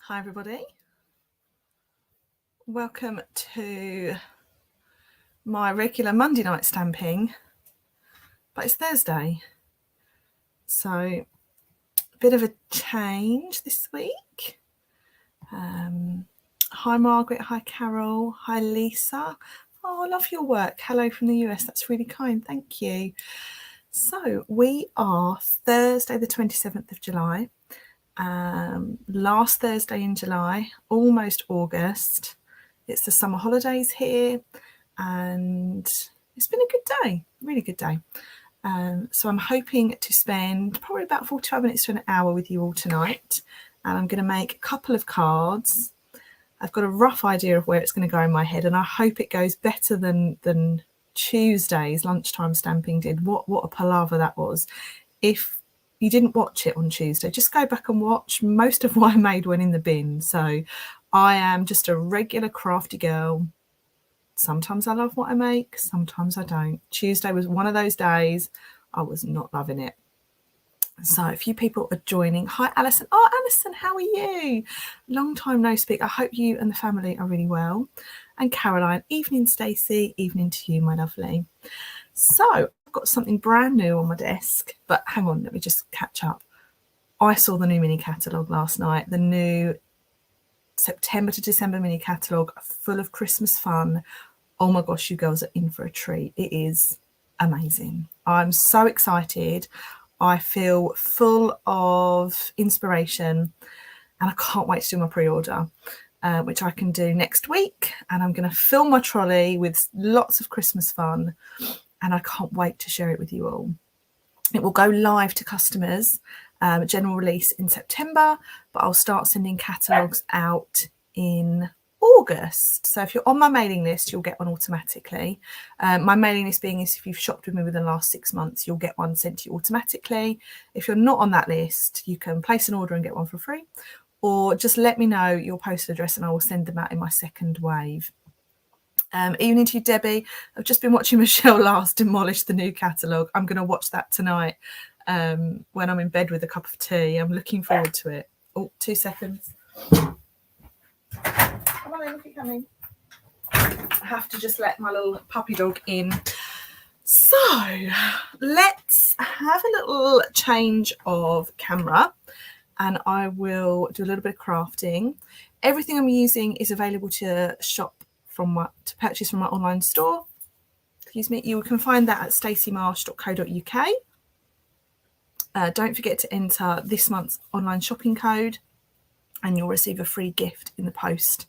Hi everybody, welcome to my regular Monday night stamping, but it's Thursday, so a bit of a change this week. Hi Margaret, hi Carol, hi Lisa. Oh, I love your work. Hello from the US, that's really kind, thank you. So we are Thursday the 27th of July, last Thursday in July, almost August. It's the summer holidays here and it's been a good day, really good day. So I'm hoping to spend probably about 45 minutes to an hour with you all tonight, and I'm going to make a couple of cards. I've got a rough idea of where it's going to go in my head, and I hope it goes better than Tuesday's lunchtime stamping did. What a palaver that was. If you didn't watch it on Tuesday, just go back and watch. Most of what I made went in the bin. So I am just a regular crafty girl. Sometimes I love what I make, sometimes I don't. Tuesday was one of those days I was not loving it. So a few people are joining. Hi Alison. Oh Alison, how are you? Long time no speak. I hope you and the family are really well. And Caroline, evening Stacey, evening to you my lovely. So I've got something brand new on my desk, but hang on, let me just catch up. I saw the new mini catalogue last night, the new September to December mini catalogue, full of Christmas fun. Oh my gosh, you girls are in for a treat. It is amazing. I'm so excited. I feel full of inspiration and I can't wait to do my pre-order, which I can do next week. And I'm going to fill my trolley with lots of Christmas fun and I can't wait to share it with you all. It will go live to customers, general release in September, but I'll start sending catalogues out in August. So if you're on my mailing list, you'll get one automatically. My mailing list being is if you've shopped with me within the last 6 months, you'll get one sent to you automatically. If you're not on that list, you can place an order and get one for free, or just let me know your postal address and I will send them out in my second wave. Evening to you, Debbie. I've just been watching Michelle Last demolish the new catalogue. I'm going to watch that tonight when I'm in bed with a cup of tea. I'm looking forward to it. Oh, 2 seconds. Come on in if you're coming. I have to just let my little puppy dog in. So let's have a little change of camera and I will do a little bit of crafting. Everything I'm using is available to purchase from my online store. Excuse me. You can find that at staceymarsh.co.uk. Don't forget to enter this month's online shopping code and you'll receive a free gift in the post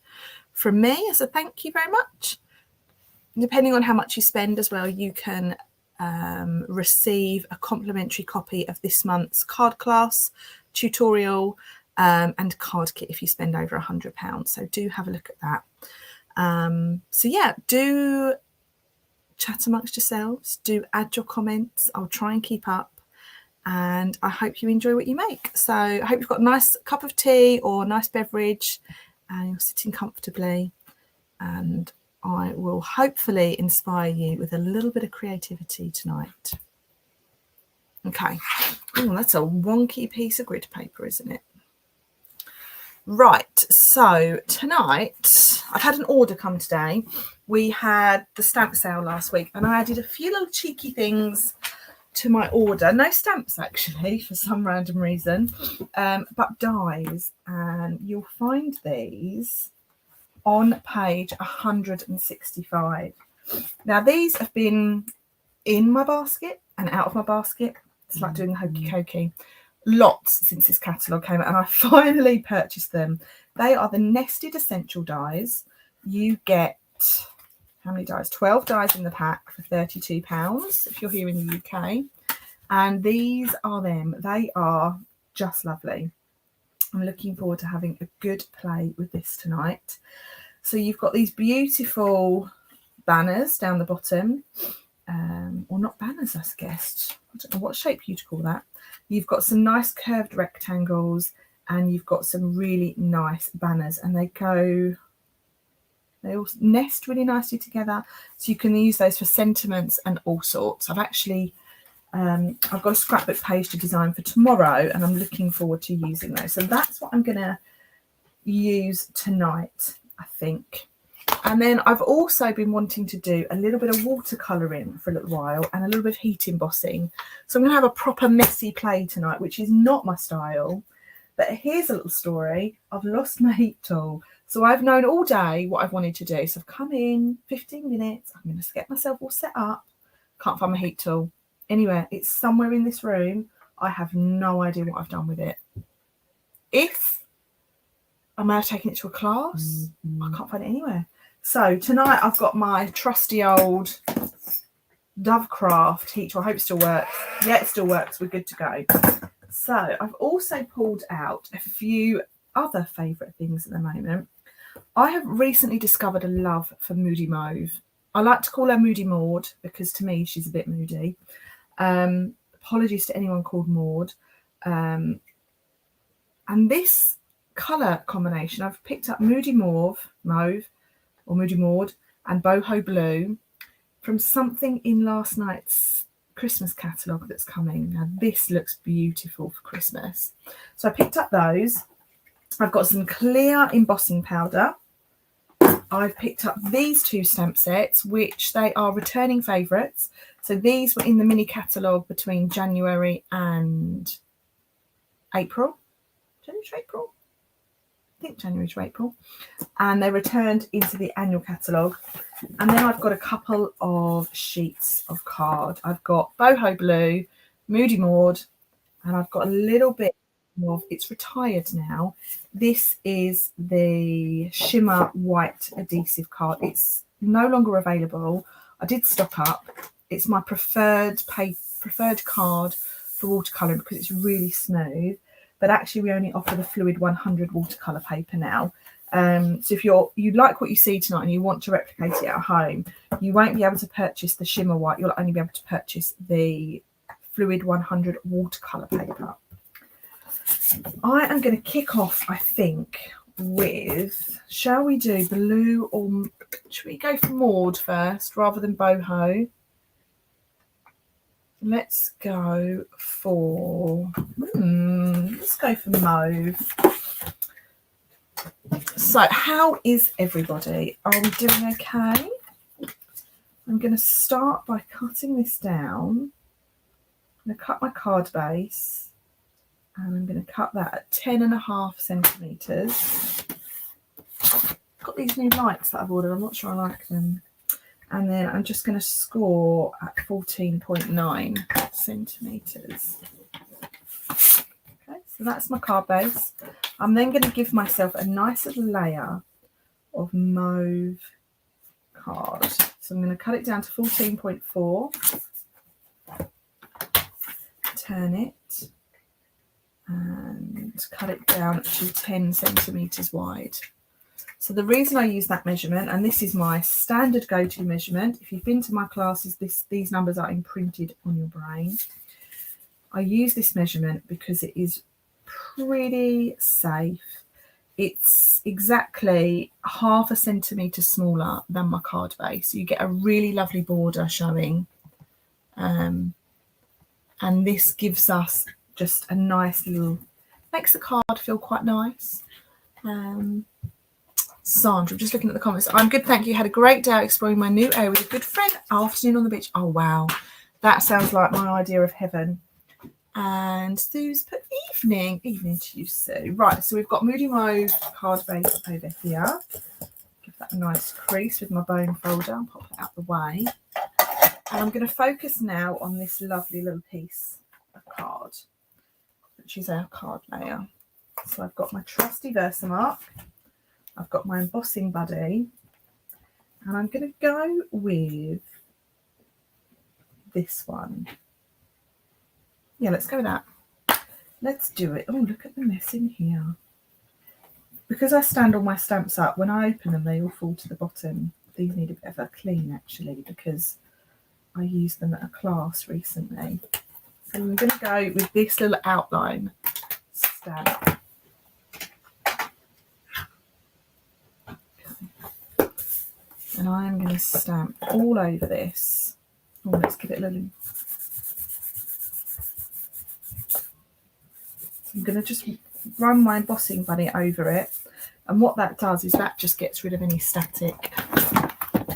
from me as a thank you very much. Depending on how much you spend as well, you can receive a complimentary copy of this month's card class, tutorial, and card kit if you spend over £100. So do have a look at that. So yeah, do chat amongst yourselves, do add your comments. I'll try and keep up. And I hope you enjoy what you make. So I hope you've got a nice cup of tea or a nice beverage and you're sitting comfortably. And I will hopefully inspire you with a little bit of creativity tonight. Okay. Oh, that's a wonky piece of grid paper, isn't it? Right. So tonight, I've had an order come today. We had the stamp sale last week and I added a few little cheeky things to my order. No stamps actually for some random reason, but dies, and you'll find these on page 165. Now these have been in my basket and out of my basket. It's like doing hokey cokey. Lots since this catalogue came out and I finally purchased them. They are the nested essential dies. You get how many dies? 12 dies in the pack for £32 if you're here in the UK. And these are them. They are just lovely. I'm looking forward to having a good play with this tonight. So you've got these beautiful banners down the bottom. Or not banners, I guess. I don't know what shape you'd call that. You've got some nice curved rectangles and you've got some really nice banners. And they all nest really nicely together, so you can use those for sentiments and all sorts. I've got a scrapbook page to design for tomorrow and I'm looking forward to using those. So that's what I'm going to use tonight, I think. And then I've also been wanting to do a little bit of watercolouring for a little while and a little bit of heat embossing. So I'm going to have a proper messy play tonight, which is not my style. But here's a little story. I've lost my heat tool. So I've known all day what I've wanted to do. So I've come in 15 minutes. I'm going to get myself all set up. Can't find my heat tool anywhere. It's somewhere in this room. I have no idea what I've done with it. If I may have taken it to a class, I can't find it anywhere. So tonight I've got my trusty old Dovecraft heat tool. I hope it still works. Yeah, it still works. We're good to go. So I've also pulled out a few other favourite things at the moment. I have recently discovered a love for Moody Mauve. I like to call her Moody Maud because to me she's a bit moody. Apologies to anyone called Maud. And this colour combination, I've picked up Moody Mauve, or Moody Maud, and Boho Blue from something in last night's Christmas catalogue that's coming. Now this looks beautiful for Christmas. So I picked up those. I've got some clear embossing powder. I've picked up these two stamp sets, which they are returning favourites. So these were in the mini catalogue between January and April. January to April? I think January to April. And they returned into the annual catalogue. And then I've got a couple of sheets of card. I've got Boho Blue, Moody Maud, and I've got a little bit of, it's retired now. This is the Shimmer White adhesive card. It's no longer available. I did stock up. It's my preferred card for watercolouring because it's really smooth. But actually we only offer the Fluid 100 watercolour paper now. So if you like what you see tonight and you want to replicate it at home, you won't be able to purchase the Shimmer White. You'll only be able to purchase the Fluid 100 watercolour paper. I am going to kick off, I think, with, shall we do blue or should we go for Maud first rather than Boho? Let's go for Mauve. So how is everybody? Are we doing okay? I'm going to start by cutting this down. I'm going to cut my card base. And I'm going to cut that at 10.5 centimetres. Got these new lights that I've ordered. I'm not sure I like them. And then I'm just going to score at 14.9 centimetres. Okay, so that's my card base. I'm then going to give myself a nice little layer of mauve card. So I'm going to cut it down to 14.4. Turn it. And cut it down to 10 centimetres wide. So the reason I use that measurement, and this is my standard go-to measurement, if you've been to my classes, these numbers are imprinted on your brain. I use this measurement because it is pretty safe. It's exactly 0.5 centimetre smaller than my card base. So you get a really lovely border showing. And this gives us just a nice little, makes the card feel quite nice. Sandra, just looking at the comments. I'm good, thank you. Had a great day exploring my new area with a good friend. Afternoon on the beach. Oh, wow. That sounds like my idea of heaven. And Sue's put evening. Evening to you, Sue. Right, so we've got Moody Mauve card base over here. Give that a nice crease with my bone folder. I'll pop it out the way. And I'm going to focus now on this lovely little piece of card, which is our card layer. So I've got my trusty Versamark, I've got my embossing buddy, and I'm going to go with this one. Yeah, let's go with that. Let's do it. Oh, look at the mess in here. Because I stand all my stamps up, when I open them, they all fall to the bottom. These need a bit of a clean, actually, because I used them at a class recently. So I'm going to go with this little outline stamp. Okay. And I'm going to stamp all over this. Oh, let's give it a little. I'm going to just run my embossing bunny over it, and what that does is that just gets rid of any static.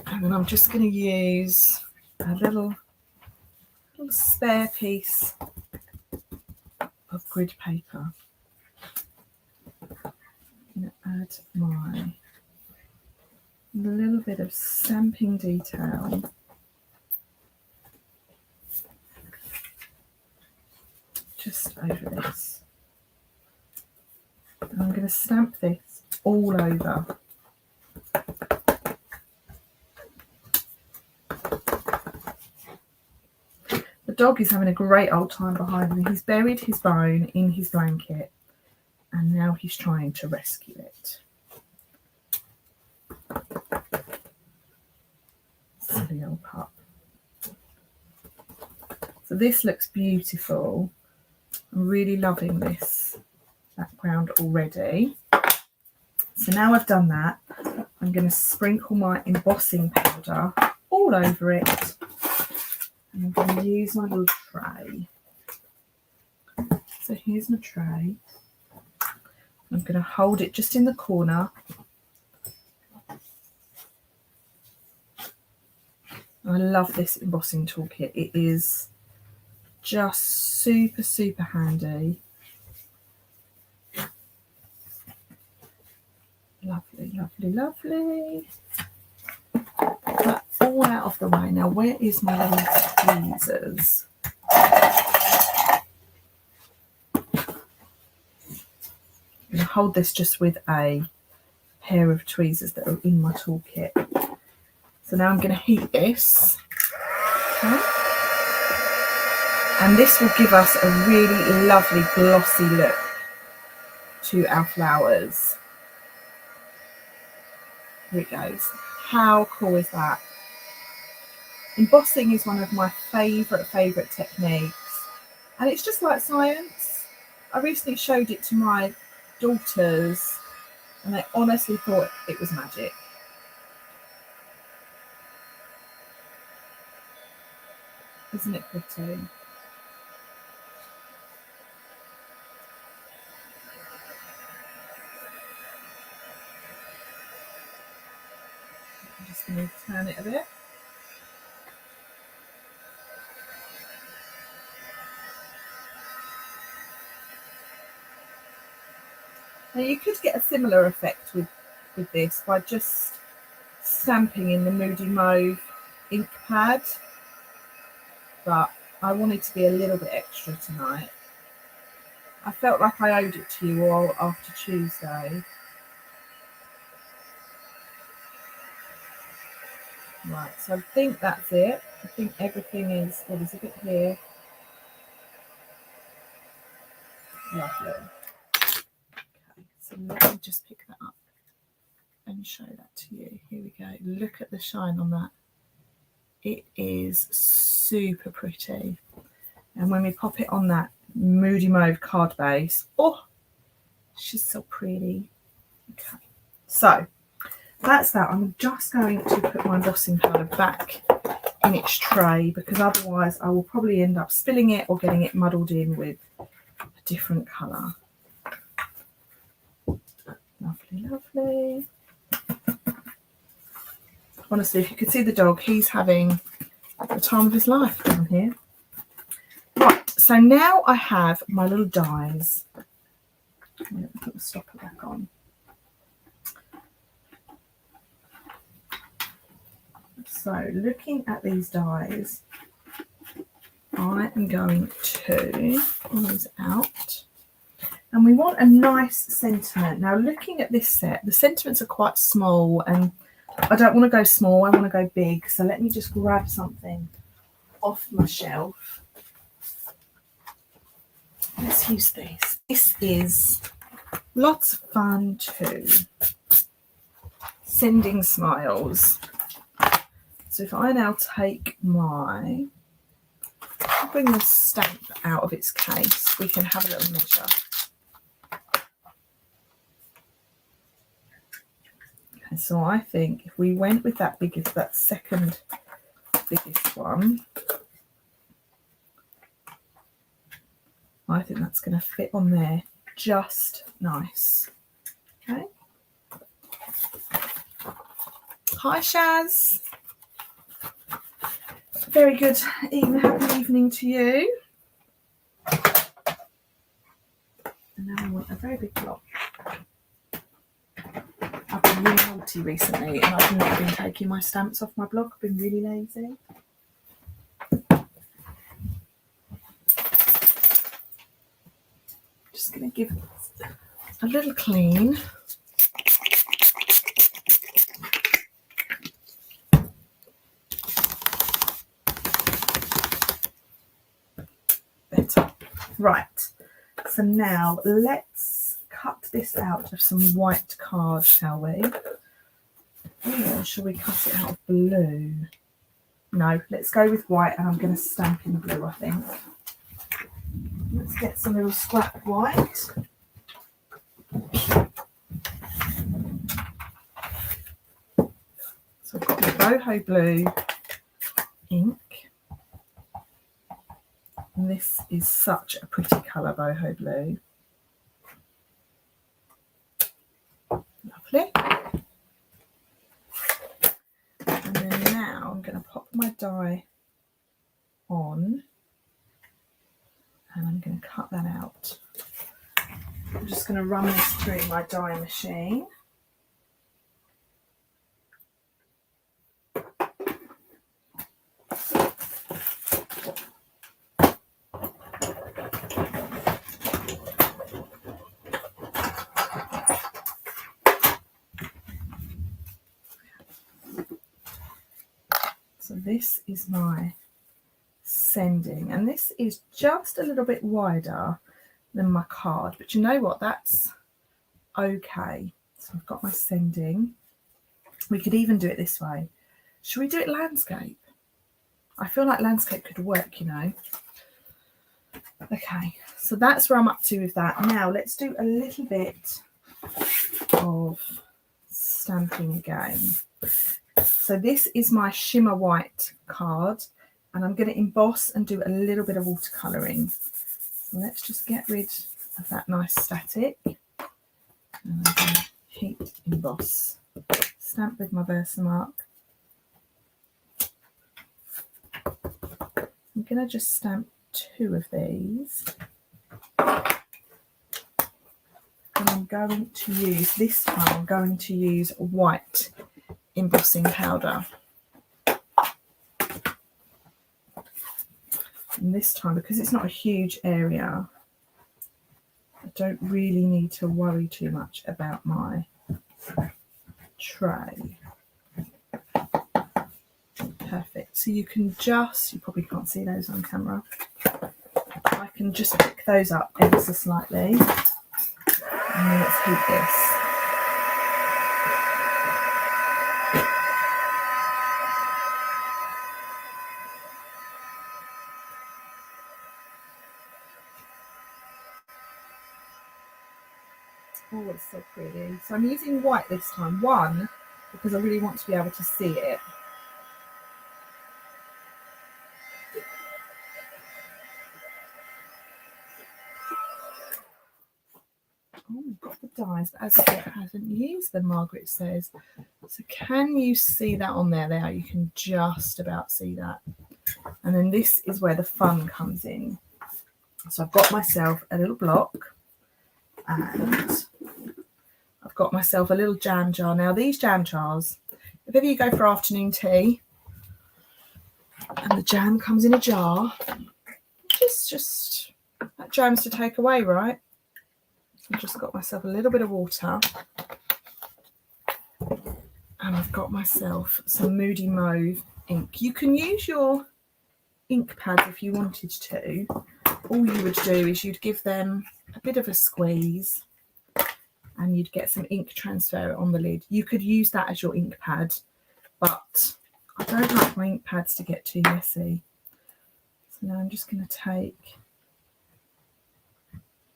And then I'm just going to use a little spare piece of grid paper. I'm going to add my little bit of stamping detail just over this. And I'm going to stamp this all over. The dog is having a great old time behind me. He's buried his bone in his blanket and now he's trying to rescue it. Silly old pup. So this looks beautiful. I'm really loving this background already. So now I've done that, I'm going to sprinkle my embossing powder all over it. And I'm going to use my little tray. So here's my tray. I'm going to hold it just in the corner. I love this embossing toolkit. It is just super, super handy. Lovely, lovely, lovely. That all out of the way. Now, where is my little tweezers? I'm going to hold this just with a pair of tweezers that are in my toolkit. So now I'm going to heat this. Okay. And this will give us a really lovely glossy look to our flowers. Here it goes. How cool is that? Embossing is one of my favourite techniques. And it's just like science. I recently showed it to my daughters and they honestly thought it was magic. Isn't it pretty? I'm just going to turn it a bit. Now you could get a similar effect with this by just stamping in the Moody Mauve ink pad, but I wanted to be a little bit extra tonight. I felt like I owed it to you all after Tuesday. Right, so I think that's it. I think everything is, well, there's a bit here. Lovely. Okay, so let me just pick that up and show that to you. Here we go. Look at the shine on that. It is super pretty. And when we pop it on that Moody Mauve card base, oh, she's so pretty. Okay, so that's that. I'm just going to put my embossing powder back in its tray because otherwise I will probably end up spilling it or getting it muddled in with a different colour. Lovely, lovely. Honestly, if you could see the dog, he's having the time of his life down here. Right, so now I have my little dies. I'm going to put the stopper back on. So looking at these dies, I am going to pull these out. And we want a nice sentiment. Now looking at this set, the sentiments are quite small and I don't want to go small, I want to go big. So let me just grab something off my shelf. Let's use this. This is lots of fun too. Sending Smiles. So if I now take my, I'll bring the stamp out of its case, we can have a little measure. Okay, so I think if we went with that biggest, that second biggest one, I think that's going to fit on there just nice. Okay. Hi Shaz. Very good evening, happy evening to you. And now I want a very big block. I've been really naughty recently and I've not been taking my stamps off my block. I've been really lazy. Just going to give a little clean. Better. Right. So now let's cut this out of some white card, shall we? Or shall we cut it out of blue? No, let's go with white and I'm going to stamp in blue, I think. Let's get some little scrap white. So I've got my boho blue ink. And this is such a pretty colour, boho blue. Lovely. And then now I'm going to pop my die on and I'm going to cut that out. I'm just going to run this through my die machine. So this is my sending, and this is just a little bit wider than my card, but you know what, that's okay. So I've got my sending. We could even do it this way. Should we do it landscape? I feel like landscape could work, you know. Okay, so that's where I'm up to with that. Now let's do a little bit of stamping again. So this is my shimmer white card and I'm going to emboss and do a little bit of watercolouring. So let's just get rid of that nice static. And I'm going to heat emboss. Stamp with my Versamark. I'm going to just stamp 2 of these. And I'm going to use, this time I'm going to use white embossing powder. And this time, because it's not a huge area, I don't really need to worry too much about my tray. Perfect. So you can just, you probably can't see those on camera, I can just pick those up ever so slightly. And then let's heat this. Oh, it's so pretty. So I'm using white this time. One, because I really want to be able to see it. Oh, I've got the dies, but as I said, I haven't used them, Margaret says. So can you see that on there? There, you can just about see that. And then this is where the fun comes in. So I've got myself a little block and I've got myself a little jam jar. Now these jam jars, if ever you go for afternoon tea and the jam comes in a jar, just that jam's to take away, right? So I've just got myself a little bit of water and I've got myself some Moody Mauve ink. You can use your ink pads if you wanted to. All you would do is you'd give them a bit of a squeeze and you'd get some ink transfer on the lid. You could use that as your ink pad, but I don't like my ink pads to get too messy. So now I'm just going to take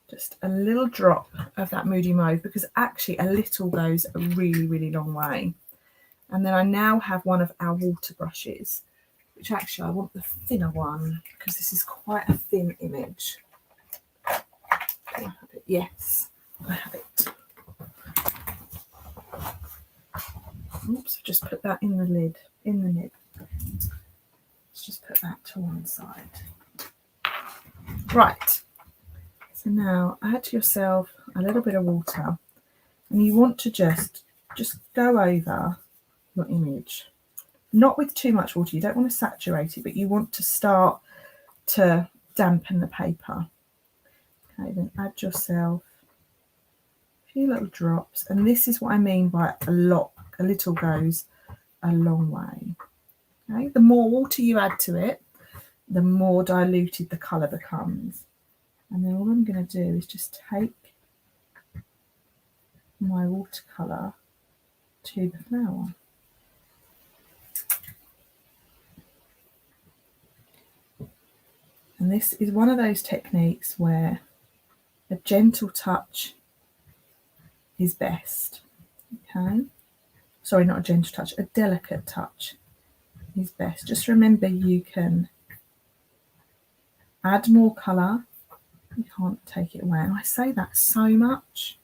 just a little drop of that Moody Mauve, because actually a little goes a really, really long way. And then I now have one of our water brushes, which actually I want the thinner one because this is quite a thin image. Can I have it Yes, I have it. Oops, I've just put that in the lid, in the nib. Let's just put that to one side. Right, so now add yourself a little bit of water, and you want to just go over your image. Not with too much water, you don't want to saturate it, but you want to start to dampen the paper. Okay, then add yourself a few little drops, and this is what I mean by a little goes a long way. Okay, the more water you add to it, the more diluted the colour becomes. And then all I'm going to do is just take my watercolour to the flower. And this is one of those techniques where a gentle touch is best. Okay, sorry, not a gentle touch, a delicate touch is best. Just remember, you can add more colour, you can't take it away. And I say that so much.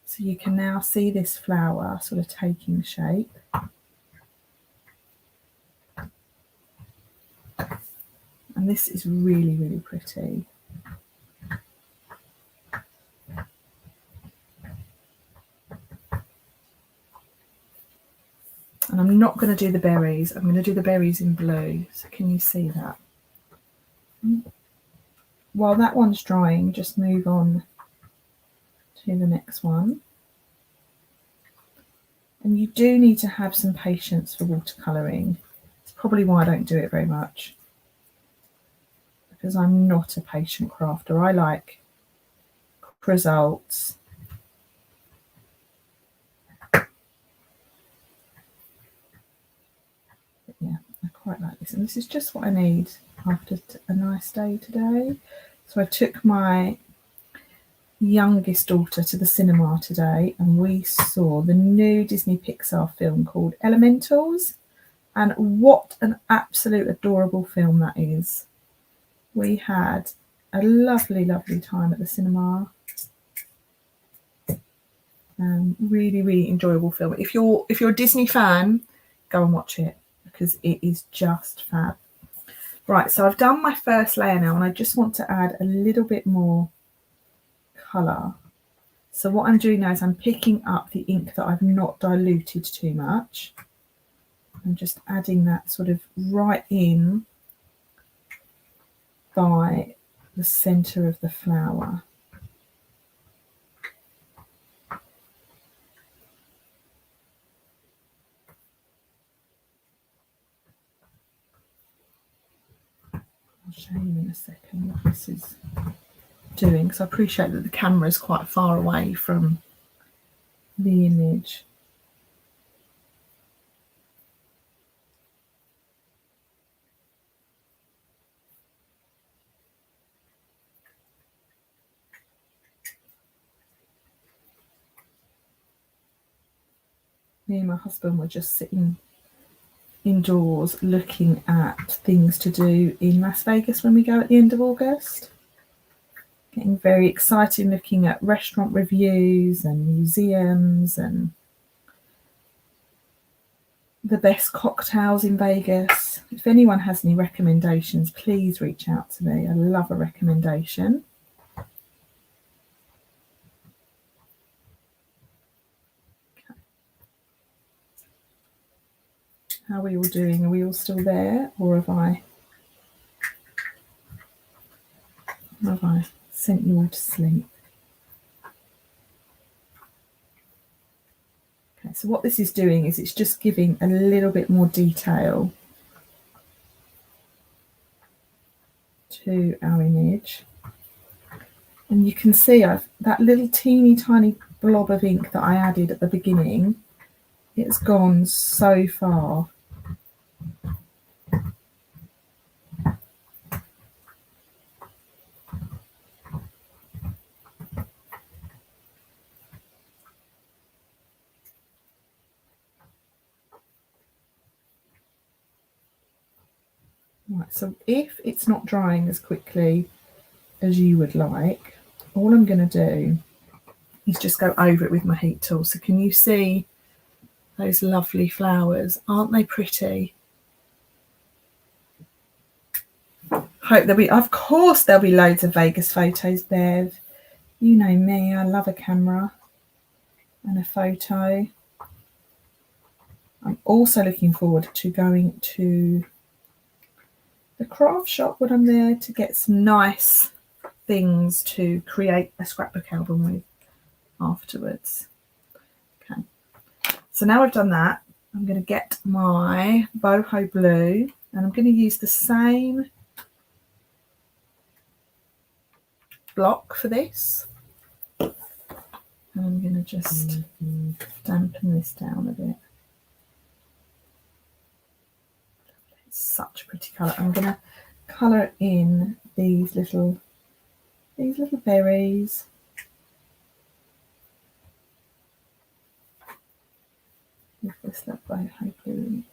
So you can now see this flower sort of taking shape. And this is really, really pretty. And I'm not going to do the berries. I'm going to do the berries in blue. So can you see that? While that one's drying, just move on to the next one. And you do need to have some patience for watercolouring. It's probably why I don't do it very much, because I'm not a patient crafter. I like results. But yeah, I quite like this. And this is just what I need after a nice day today. So I took my youngest daughter to the cinema today, and we saw the new Disney Pixar film called Elementals, and what an absolute adorable film that is. We had a lovely time at the cinema. Really, really enjoyable film. If you're a Disney fan, go and watch it, because it is just fab. Right, so I've done my first layer now, and I just want to add a little bit more colour. So what I'm doing now is I'm picking up the ink that I've not diluted too much. I'm just adding that sort of right in by the centre of the flower. I'll show you in a second what this is doing, because I appreciate that the camera is quite far away from the image. Me and my husband were just sitting indoors looking at things to do in Las Vegas when we go at the end of August. Getting very excited, looking at restaurant reviews and museums and the best cocktails in Vegas. If anyone has any recommendations, please reach out to me. I love a recommendation. How are we all doing? Are we all still there, or have I sent you all to sleep? Okay, so what this is doing is it's just giving a little bit more detail to our image. And you can see that little teeny tiny blob of ink that I added at the beginning, it's gone so far. Right, so if it's not drying as quickly as you would like, all I'm going to do is just go over it with my heat tool. So can you see those lovely flowers? Aren't they pretty? Hope there'll be, of course there'll be loads of Vegas photos, Bev. You know me, I love a camera and a photo. I'm also looking forward to going to the craft shop when I'm there to get some nice things to create a scrapbook album with afterwards. Okay, so now I've done that, I'm going to get my boho blue and I'm going to use the same block for this, and I'm going to just dampen this down a bit. It's such a pretty colour. I'm going to colour in these little berries. With this little boho blue.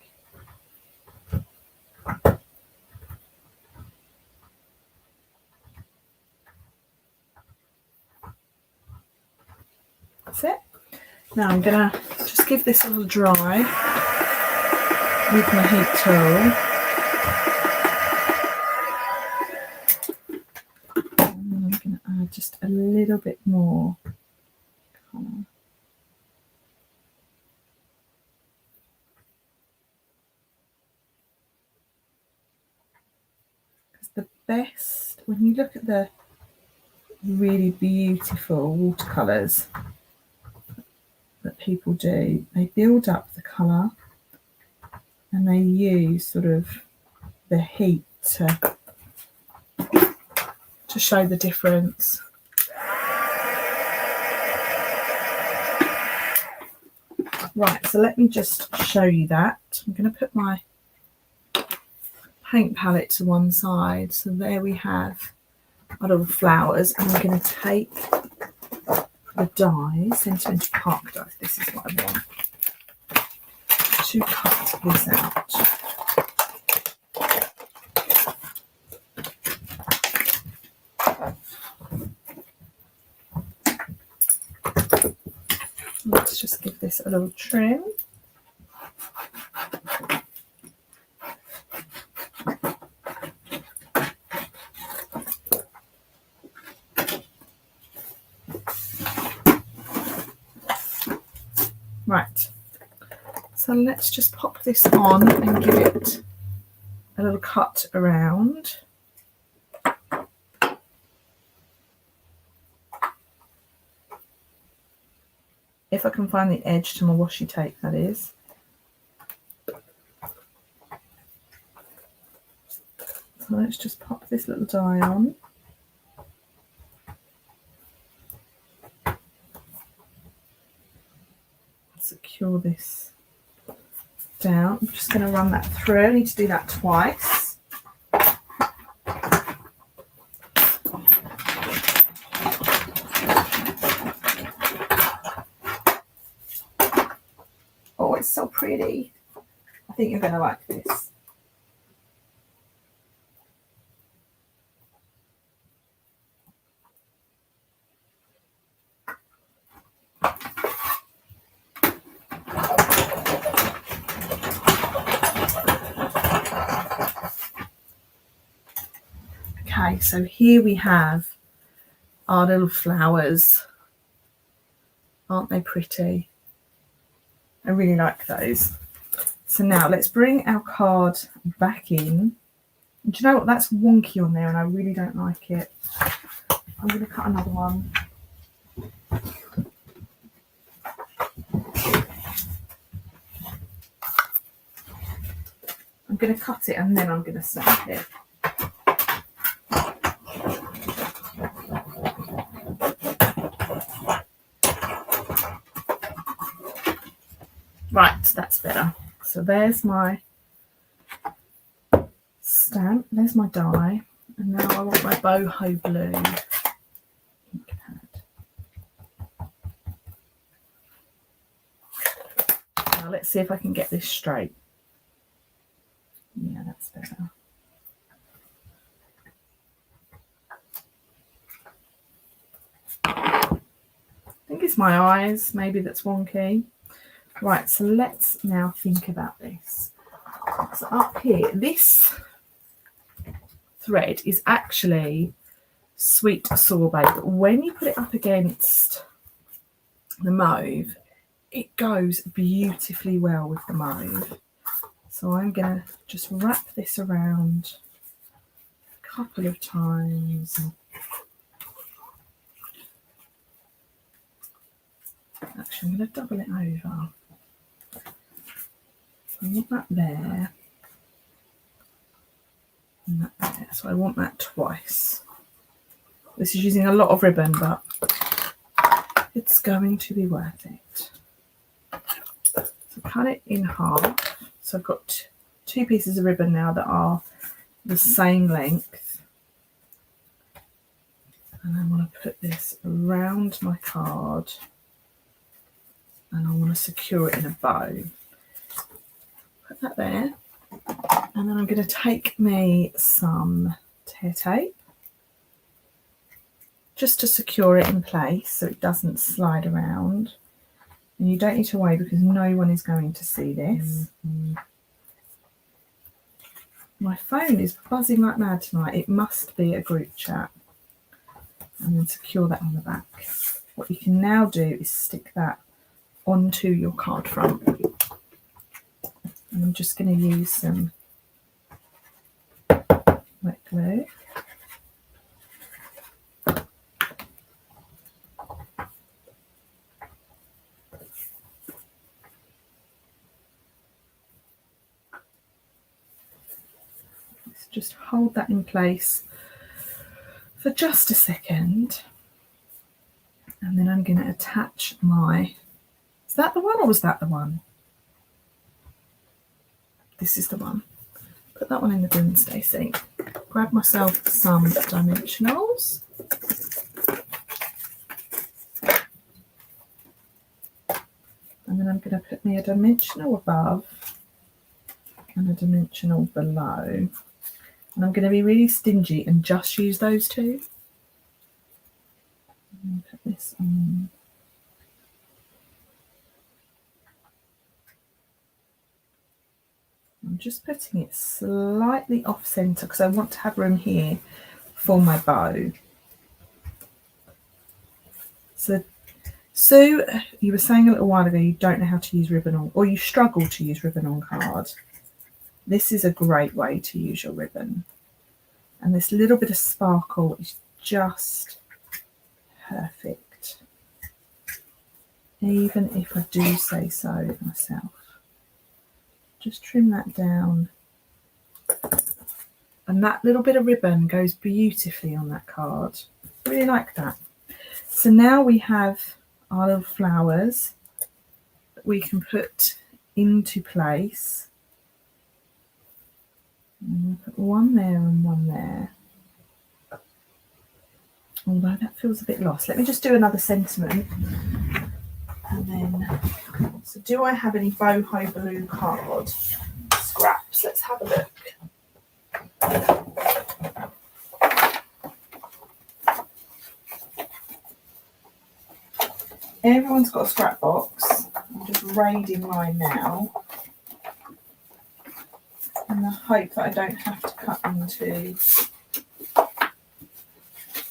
That's it. Now I'm going to just give this a little dry with my heat tool. And then I'm going to add just a little bit more colour. Because the best, when you look at the really beautiful watercolours that people do, they build up the colour and they use sort of the heat to show the difference. Right, so let me just show you that. I'm going to put my paint palette to one side. So there we have our little flowers. And I'm going to take the dies, sentimental park dies, this is what I want, to cut this out. Let's just give this a little trim. Right, so let's just pop this on and give it a little cut around. If I can find the edge to my washi tape, that is. So let's just pop this little die on. Secure this down. I'm just going to run that through. I need to do that twice. Oh, it's so pretty. I think you're going to like this. Okay, so here we have our little flowers. Aren't they pretty? I really like those. So now let's bring our card back in. And do you know what? That's wonky on there and I really don't like it. I'm going to cut another one. I'm going to cut it and then I'm going to stamp it. Right, that's better. So there's my stamp, there's my die, and now I want my boho blue ink pad. Now let's see if I can get this straight. Yeah, that's better. my eyes maybe that's wonky. Right, so let's now think about this. So up here, this thread is actually sweet sorbet, but when you put it up against the mauve, it goes beautifully well with the mauve. So I'm going to just wrap this around a couple of times. Actually, I'm going to double it over. I want that there and that there. So I want that twice. This is using a lot of ribbon, but it's going to be worth it. So cut it in half. So I've got two pieces of ribbon now that are the same length. And I want to put this around my card. And I want to secure it in a bow. Put that there. And then I'm going to take me some tear tape just to secure it in place so it doesn't slide around. And you don't need to worry because no one is going to see this. My phone is buzzing like mad tonight. It must be a group chat. And then secure that on the back. What you can now do is stick that onto your card front. And I'm just going to use some wet glue. Let's just hold that in place for just a second. And then I'm going to attach my... Is that the one or was that the one? This is the one. Put that one in the bin, Stacey. Grab myself some dimensionals. And then I'm going to put me a dimensional above and a dimensional below. And I'm going to be really stingy and just use those two. And put this on. I'm just putting it slightly off centre because I want to have room here for my bow. So, Sue, you were saying a little while ago you don't know how to use ribbon on, or you struggle to use ribbon on card. This is a great way to use your ribbon. And this little bit of sparkle is just perfect. Even if I do say so myself. Just trim that down. And that little bit of ribbon goes beautifully on that card. Really like that. So now we have our little flowers that we can put into place. And we'll put one there and one there. Although that feels a bit lost. Let me just do another sentiment. And then, so do I have any boho blue card scraps? Let's have a look. Everyone's got a scrap box. I'm just raiding mine now. And I hope that I don't have to cut into...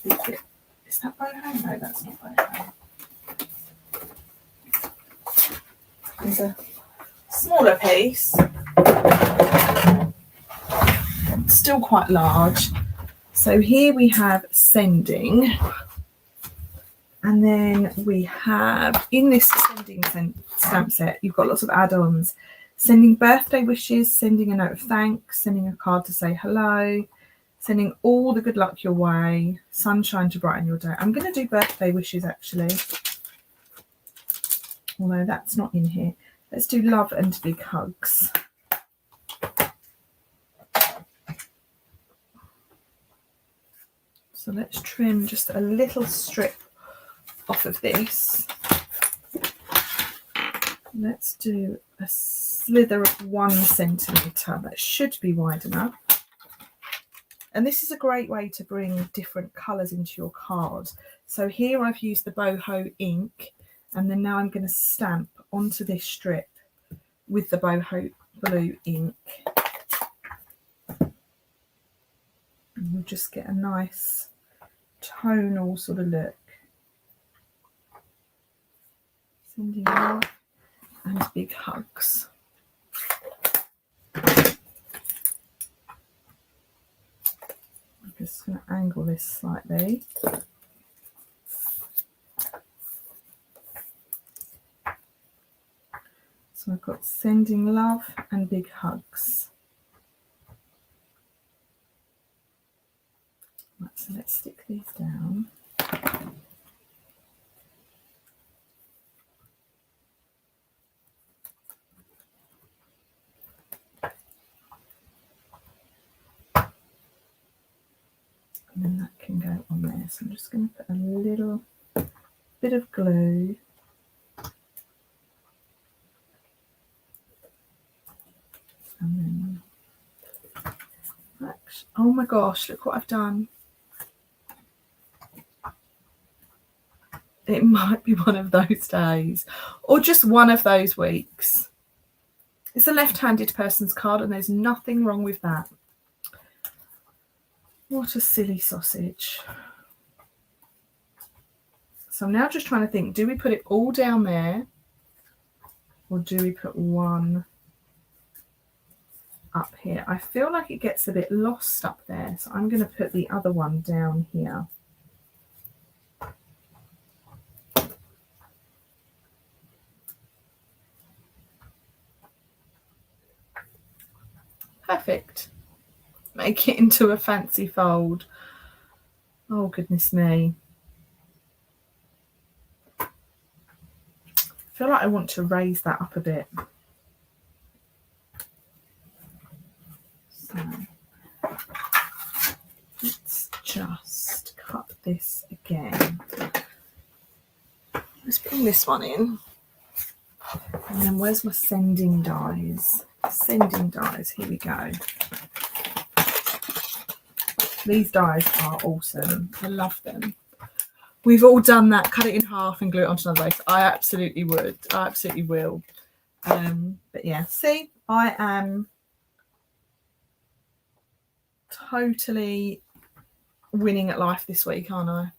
Is that boho? No, that's not boho. There's a smaller piece, still quite large. So here we have sending, and then we have in this sending stamp set, you've got lots of add-ons: sending birthday wishes, sending a note of thanks, sending a card to say hello, sending all the good luck your way, sunshine to brighten your day. I'm going to do birthday wishes actually. Although that's not in here. Let's do love and big hugs. So let's trim just a little strip off of this. Let's do a slither of 1 centimetre. That should be wide enough. And this is a great way to bring different colours into your card. So here I've used the boho ink. And then now I'm going to stamp onto this strip with the boho blue ink. And you'll just get a nice tonal sort of look. Sending love and big hugs. I'm just going to angle this slightly. So I've got sending love and big hugs. Right, so let's stick these down. And then that can go on there. So I'm just going to put a little bit of glue. And then, oh my gosh, look what I've done. It might be one of those days, or just one of those weeks. It's a left-handed person's card, and there's nothing wrong with that. What a silly sausage. So I'm now just trying to think, do we put it all down there, or do we put one up here? I feel like it gets a bit lost up there, so I'm going to put the other one down here. Perfect. Make it into a fancy fold. Oh, goodness me. I feel like I want to raise that up a bit. So let's just cut this again. Let's bring this one in. And then where's my sending dies? Sending dies, here we go. These dies are awesome. I love them. We've all done that, cut it in half and glue it onto another base. I absolutely would. I absolutely will. But yeah, see, I am totally winning at life this week, aren't I?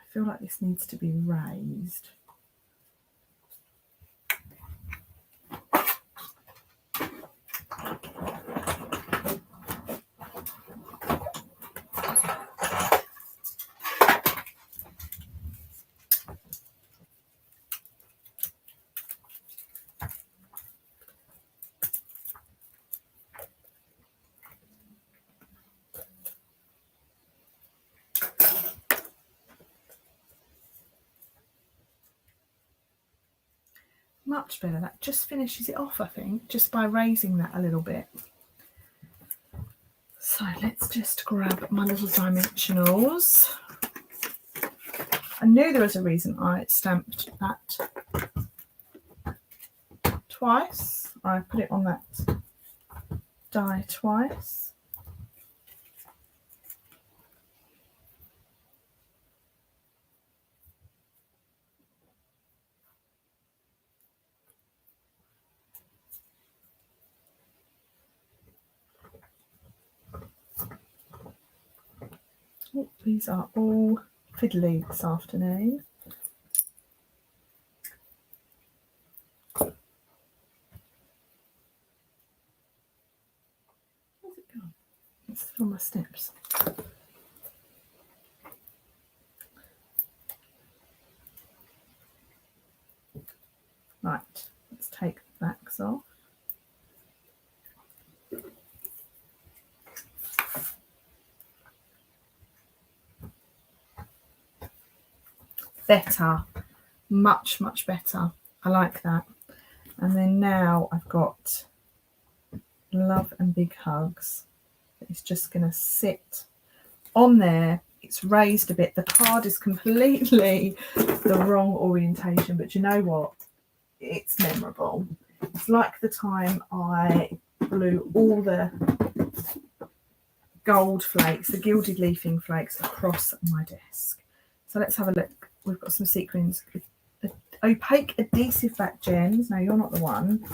I feel like this needs to be raised. Much better. That just finishes it off, I think, just by raising that a little bit. So let's just grab my little dimensionals. I knew there was a reason I stamped that twice. I put it on that die twice. Oh, these are all fiddly this afternoon. Where's it gone? It's still on my steps. Right, let's take the backs off. Better, much better. I like that. And then now I've got love and big hugs. It's just going to sit on there. It's raised a bit. The card is completely the wrong orientation, but you know what? It's memorable. It's like the time I blew all the gold flakes, the gilded leafing flakes, across my desk. So let's have a look. We've got some sequins. Opaque adhesive back gems. No, you're not the one.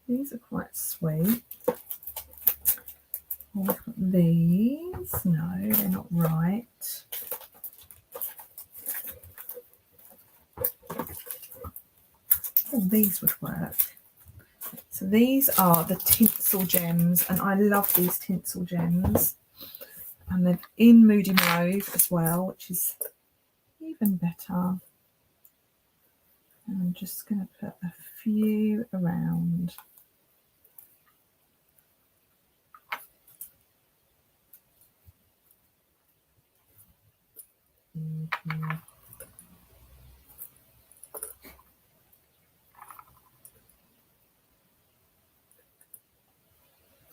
These are quite sweet. Oh, we've got these. No, they're not right. Oh, these would work. So these are the tinsel gems, and I love these tinsel gems. And they're in Moody Mauve as well, which is even better. And I'm just going to put a few around.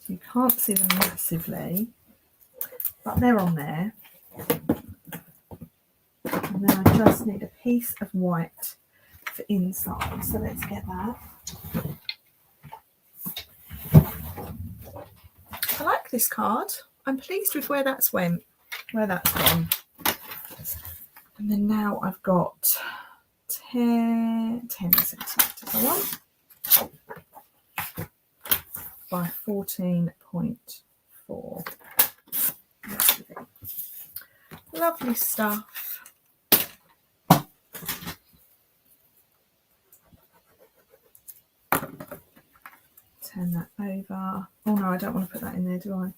You can't see them massively, but they're on there. And then I just need a piece of white for inside. So let's get that. I like this card. I'm pleased with where that's gone. And then now I've got 10 centimetres I want by 14.4. Lovely stuff. Turn that over. Oh no, I don't want to put that in there, do I? Do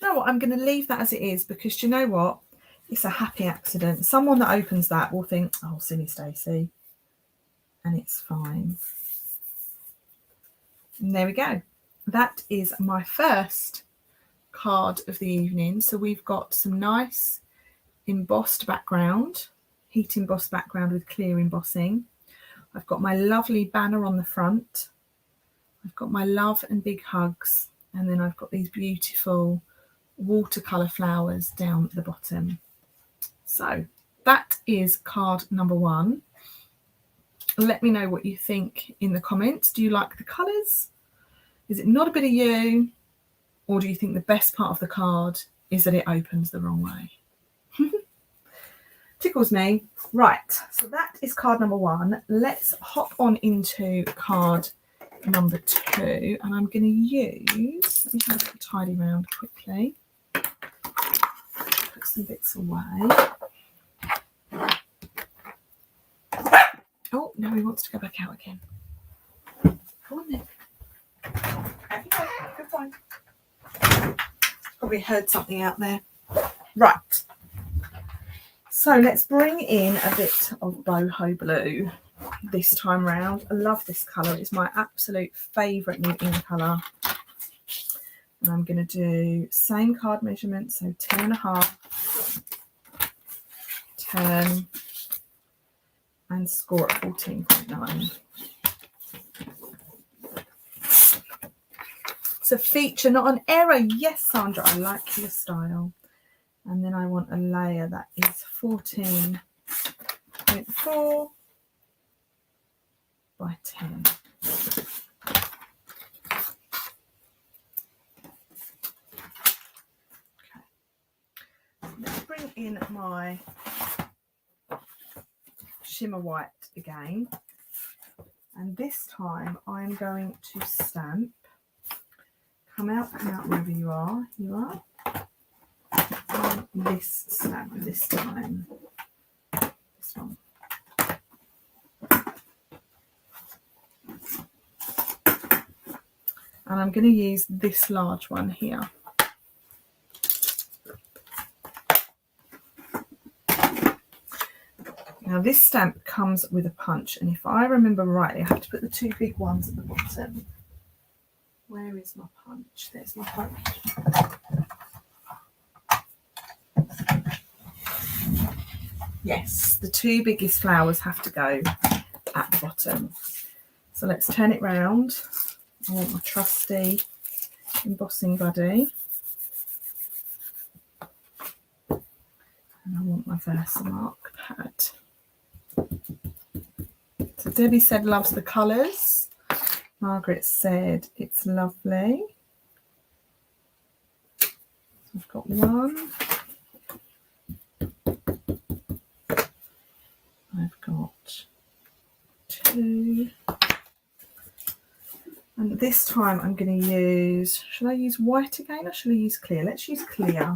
you know what? I'm going to leave that as it is, because do you know what? It's a happy accident. Someone that opens that will think, oh, silly Stacey. And it's fine. And there we go. That is my first card of the evening. So we've got some nice embossed background, heat embossed background with clear embossing. I've got my lovely banner on the front. I've got my love and big hugs. And then I've got these beautiful watercolour flowers down the bottom. So that is card number 1. Let me know what you think in the comments. Do you like the colours? Is it not a bit of you? Or do you think the best part of the card is that it opens the wrong way? Tickles me. Right, so that is card number 1. Let's hop on into card number 2. And I'm going to use, let me have a tidy round quickly. Put some bits away. Oh, now he wants to go back out again. Go on then. Good point. Probably heard something out there. Right. So let's bring in a bit of boho blue this time round. I love this colour. It's my absolute favourite new in colour. And I'm going to do same card measurement, so 10.5, 10, and score at 14.9. It's a feature, not an error. Yes, Sandra, I like your style. And then I want a layer that is 14.4 by 10. Okay. Let's bring in my shimmer white again. And this time I'm going to stamp. Come out wherever you are. You are. On this stamp this time. This one. And I'm going to use this large one here. Now this stamp comes with a punch, and if I remember rightly, I have to put the 2 big ones at the bottom. Where is my punch? There's my punch. Yes, the 2 biggest flowers have to go at the bottom. So let's turn it round. I want my trusty embossing buddy. And I want my Versamark pad. So Debbie said loves the colours. Margaret said it's lovely. So I've I've got one. I've got two. And this time I'm going to use, should I use white again or should I use clear? Let's use clear.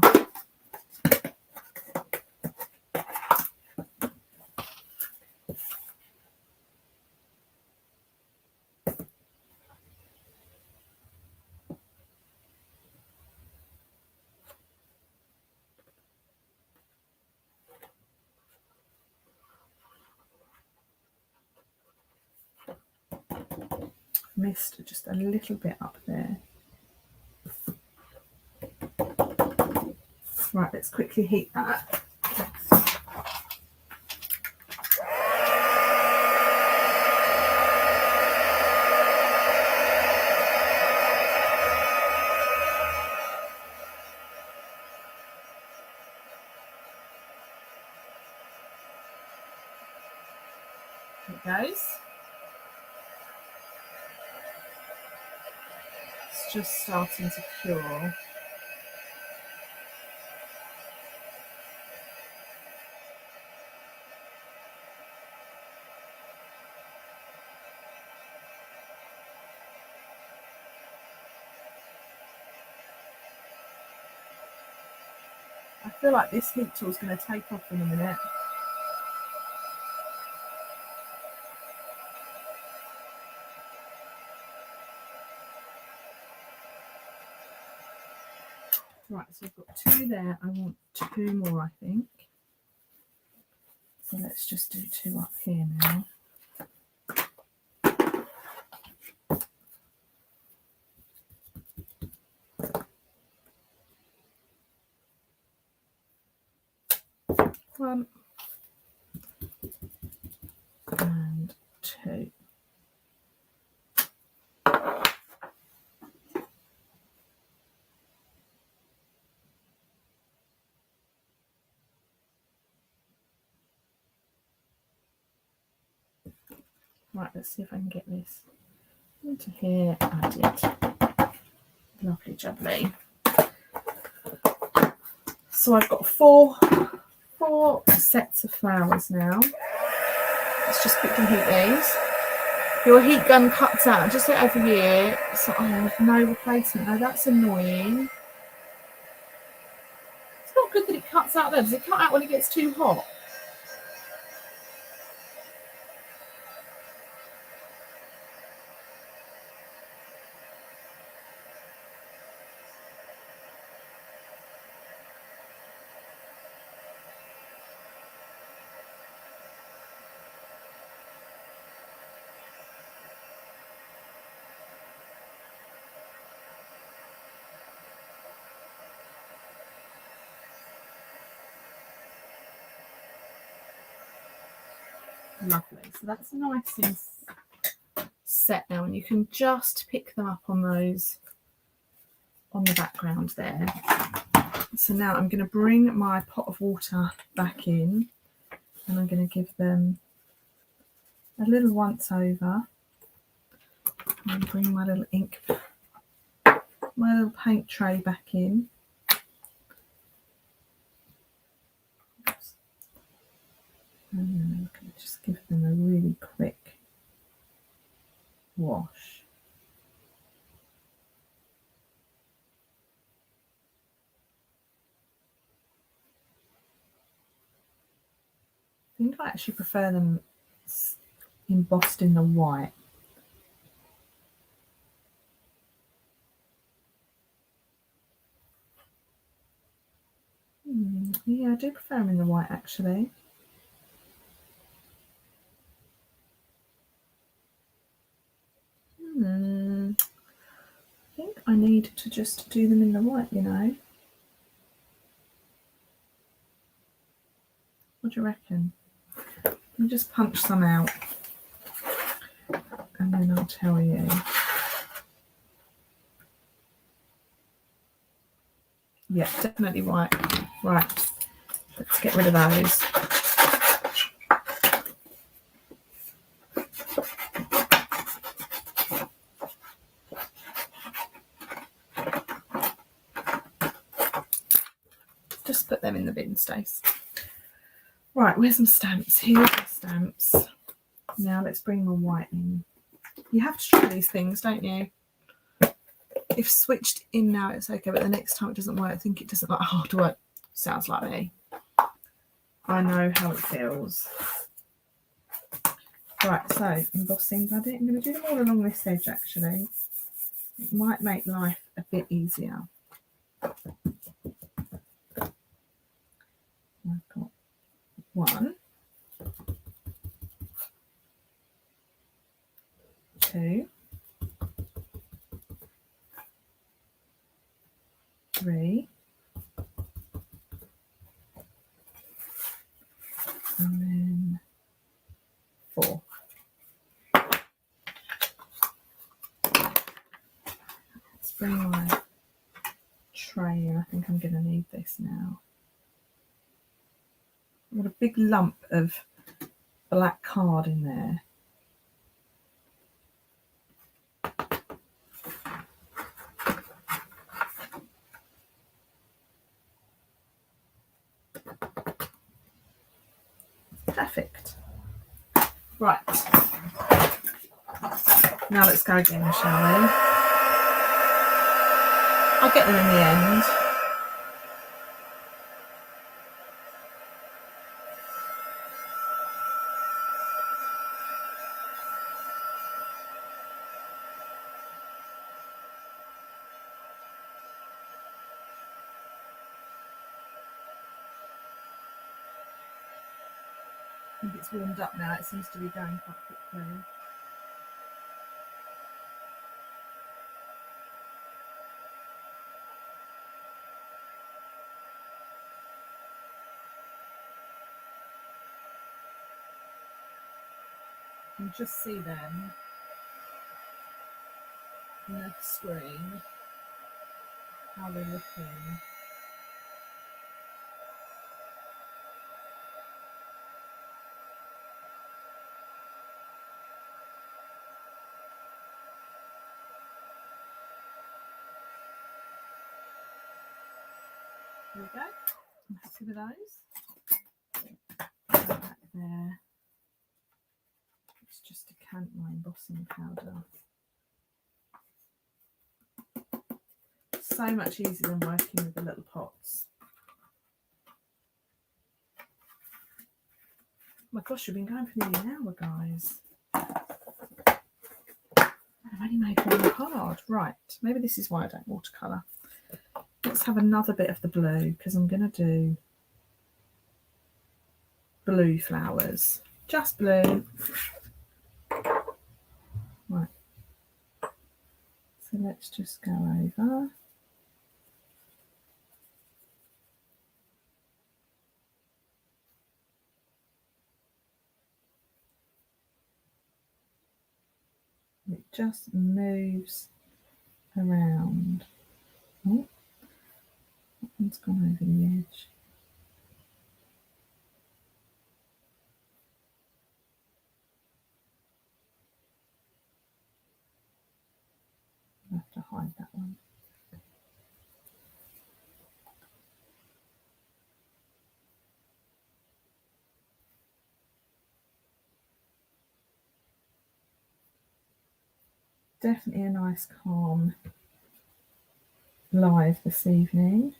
Missed just a little bit up there. Right, let's quickly heat that. There it goes. It's just starting to cure. I feel like this heat tool is going to take off in a minute. Right, so I've got two there. I want two more, I think. So let's just do two up here now. One and two. Right, let's see if I can get this into here. I did. Lovely jubbly. So I've got four sets of flowers now. Let's just quickly heat these. Your heat gun cuts out just over here, so I have no replacement. Now that's annoying. It's not good that it cuts out there. Does it cut out when it gets too hot? Lovely. So that's nice and set now, and you can just pick them up on those on the background there. So now I'm going to bring my pot of water back in, and I'm going to give them a little once over and bring my little ink, my little paint tray back in. Oops. And then I'm going to just give them a really quick wash. I think I actually prefer them embossed in the white. Yeah, I do prefer them in the white actually. I think I need to just do them in the white, you know. What do you reckon? Let me just punch some out and then I'll tell you. Yeah, definitely white. Right, let's get rid of those. Just put them in the bin, Stace. Right, where's some stamps? Here's the stamps. Now let's bring my white in. You have to try these things, don't you? If switched in now, it's okay, but the next time it doesn't work, I think it doesn't like hard work. Sounds like me. I know how it feels. Right, so embossing buddy. I'm going to do them all along this edge actually. It might make life a bit easier. I've got 1, 2, 3, and then 4. Let's bring my tray in. I think I'm going to need this now. I've got a big lump of black card in there. Perfect. Right. Now let's go again, shall we? I'll get them in the end. I think it's warmed up now. It seems to be going quite quickly. You can just see them on the screen, how they're looking. There we go. I'm happy with those. Put that back there. Let's just decant my embossing powder. So much easier than working with the little pots. Oh my gosh, we've been going for nearly an hour, guys. I've only made one card. Right, maybe this is why I don't watercolour. Let's have another bit of the blue, because I'm going to do blue flowers. Just blue. Right. So let's just go over. It just moves around. Oh, that one's gone over the edge. I have to hide that one. Definitely a nice calm live this evening.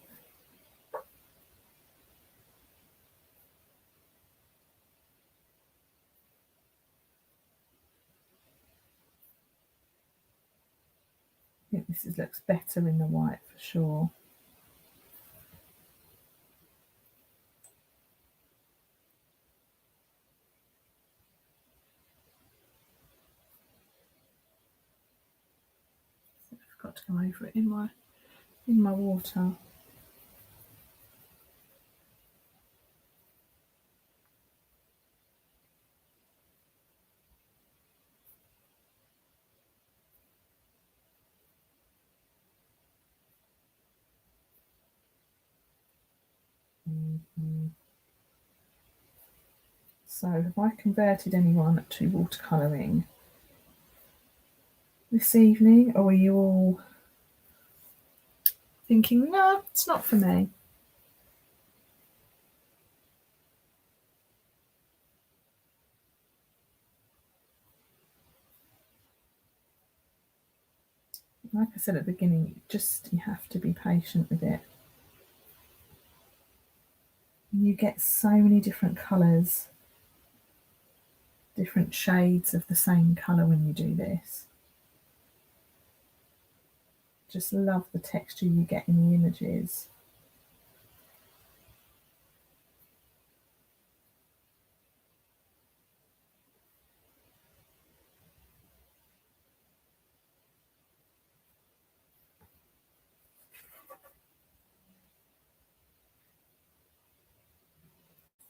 I think this looks better in the white for sure. So I forgot to go over it in my water. So have I converted anyone to watercolouring this evening, or are you all thinking, no, it's not for me? Like I said at the beginning, you have to be patient with it. You get so many different colours, different shades of the same colour when you do this. Just love the texture you get in the images.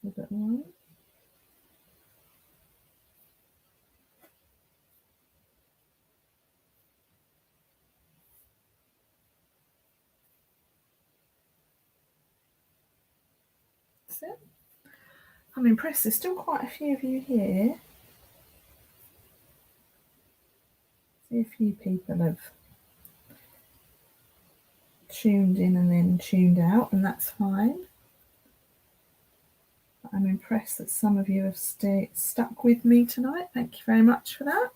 Is that right? That's it. I'm impressed. There's still quite a few of you here. See, a few people have tuned in and then tuned out, and that's fine. But I'm impressed that some of you have stuck with me tonight. Thank you very much for that.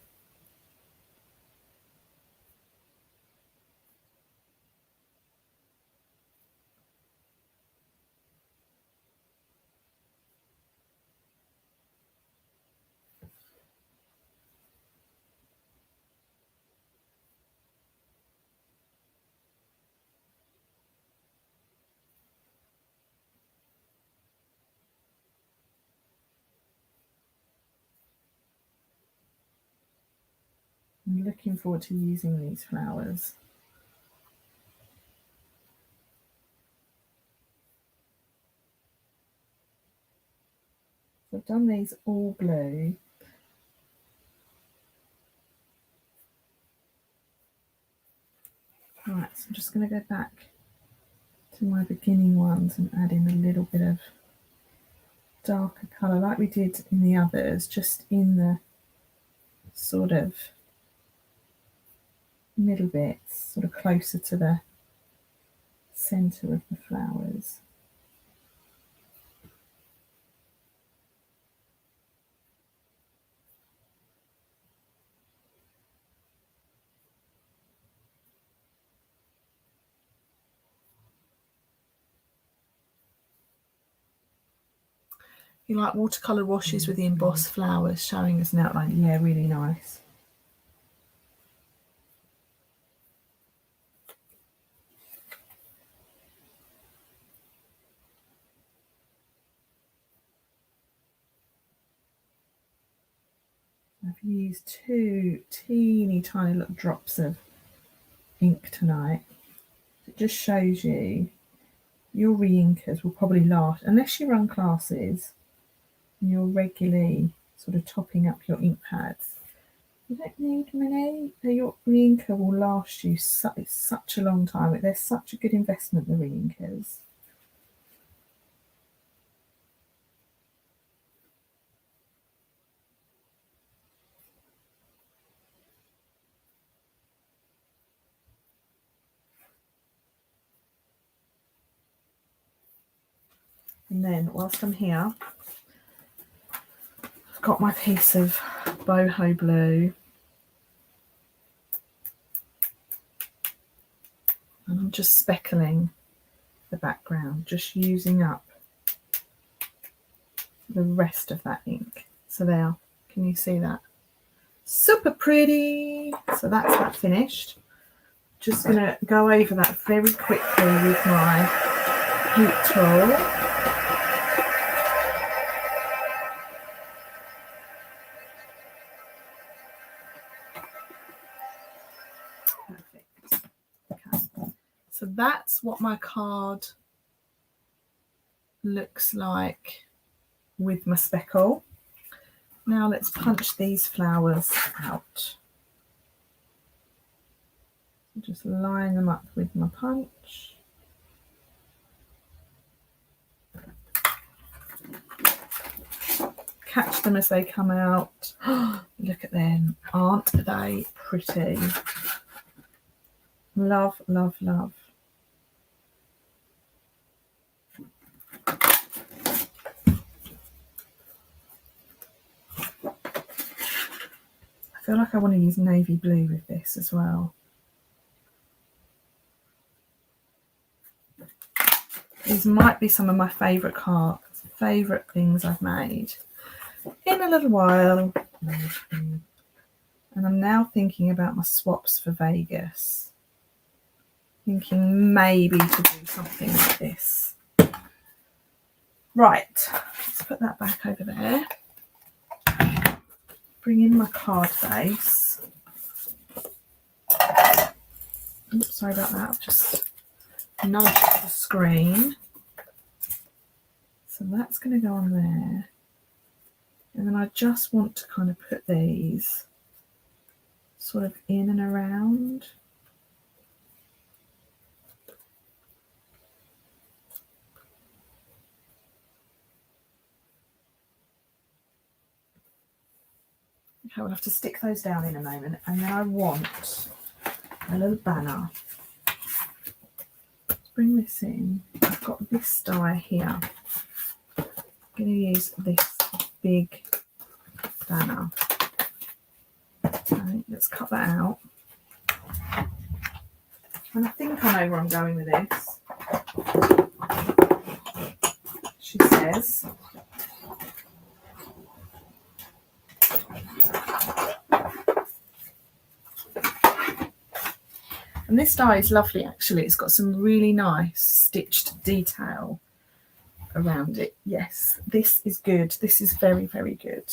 I'm looking forward to using these flowers. So I've done these all blue. Right, so I'm just going to go back to my beginning ones and add in a little bit of darker colour like we did in the others, just in the sort of middle bits, sort of closer to the centre of the flowers. You like watercolour washes with the embossed flowers showing as an outline? Yeah, really nice. I've used 2 teeny tiny little drops of ink tonight. It just shows you your re-inkers will probably last, unless you run classes and you're regularly sort of topping up your ink pads. You don't need many. Your re-inker will last you such a long time. They're such a good investment, the re-inkers. And then whilst I'm here, I've got my piece of boho blue. And I'm just speckling the background, just using up the rest of that ink. So there, can you see that? Super pretty. So that's that finished. Just going to go over that very quickly with my heat tool. Perfect. Okay. So that's what my card looks like with my speckle. Now let's punch these flowers out. Just line them up with my punch. Catch them as they come out. Look at them. Aren't they pretty? Love, love, love. I feel like I want to use navy blue with this as well. These might be some of my favourite cards, favourite things I've made in a little while. And I'm now thinking about my swaps for Vegas. Thinking maybe to do something like this. Right, let's put that back over there. Bring in my card base. Oops, sorry about that. I've just nudged the screen. So that's going to go on there. And then I just want to kind of put these sort of in and around. Okay, we'll have to stick those down in a moment. And then I want a little banner. Let's bring this in. I've got this die here. I'm going to use this big banner. Okay, let's cut that out. And I think I know where I'm going with this. She says, and this die is lovely actually. It's got some really nice stitched detail around it. Yes, this is good. This is very, very good.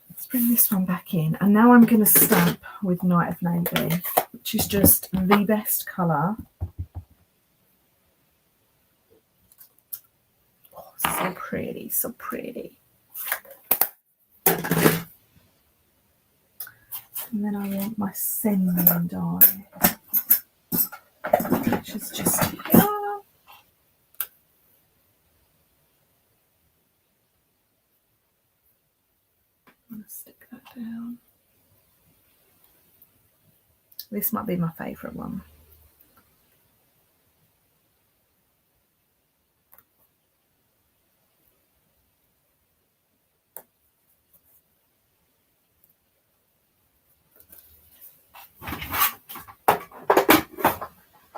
Let's bring this one back in. And now I'm going to stamp with Night of Navy, which is just the best colour. Oh, so pretty, so pretty. And then I want my cinnamon die, which is just here. I'm going to stick that down. This might be my favourite one.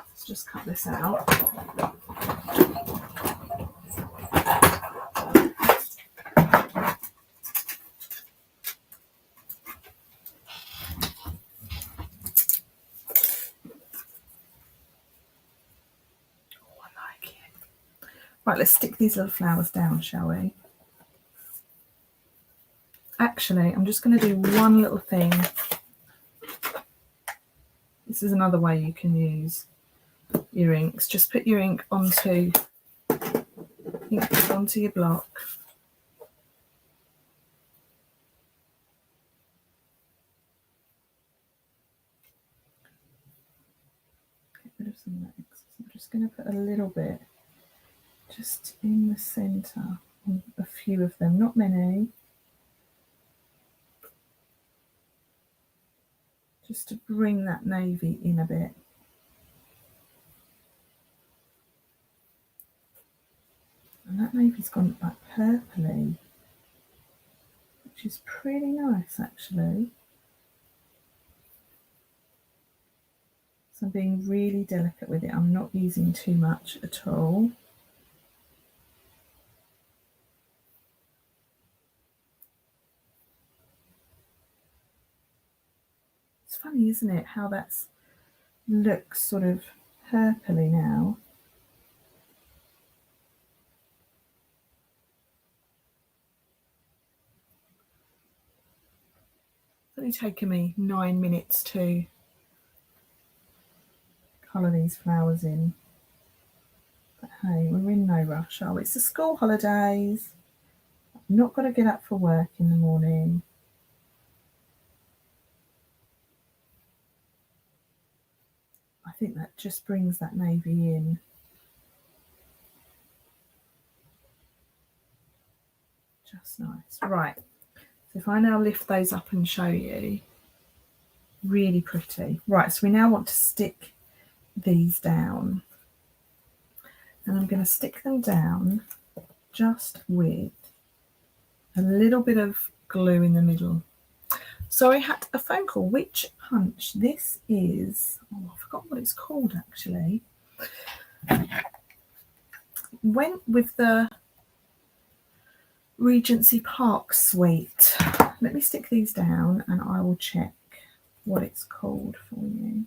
Let's just cut this out. Right, let's stick these little flowers down, shall we? Actually, I'm just going to do one little thing. This is another way you can use your inks. Just put your ink onto your block. Get rid of some of that excess. I'm just going to put a little bit just in the centre, a few of them, not many, just to bring that navy in a bit. And that navy's gone like purpley, which is pretty nice actually. So I'm being really delicate with it. I'm not using too much at all. It's funny, isn't it, how that's looks sort of purpley now. It's only taken me 9 minutes to colour these flowers in. But hey, we're in no rush, are we? It's the school holidays. I've not got to get up for work in the morning. I think that just brings that navy in. Just nice. Right, so if I now lift those up and show you, really pretty. Right, so we now want to stick these down. And I'm going to stick them down just with a little bit of glue in the middle. So I had a phone call. Which punch? This is, oh, I forgot what it's called actually. went with the Regency Park suite. Let me stick these down and I will check what it's called for you.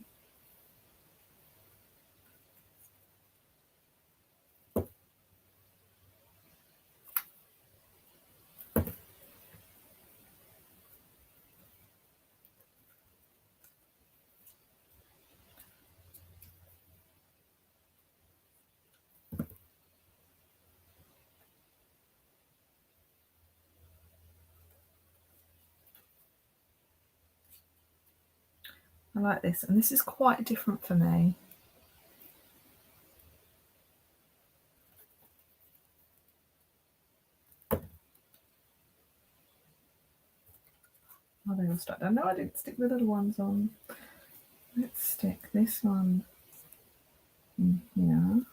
I like this, and this is quite different for me. Oh, they all stuck down. No, I didn't stick the little ones on. Let's stick this one in here.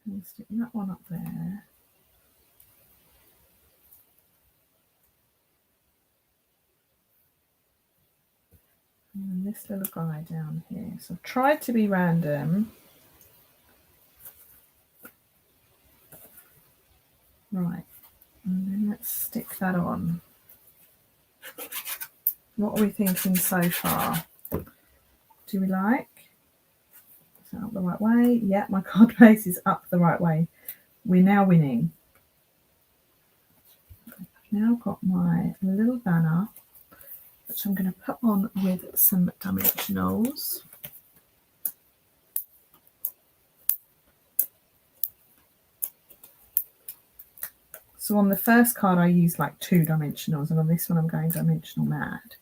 And stick that one up there. And this little guy down here. So I've tried to be random. Right, and then let's stick that on. What are we thinking so far? Do we like? Is that up the right way? Yeah, my card base is up the right way. We're now winning. I've now got my little banner, which I'm going to put on with some dimensionals. So on the first card I used like 2 dimensionals, and on this one I'm going dimensional mad.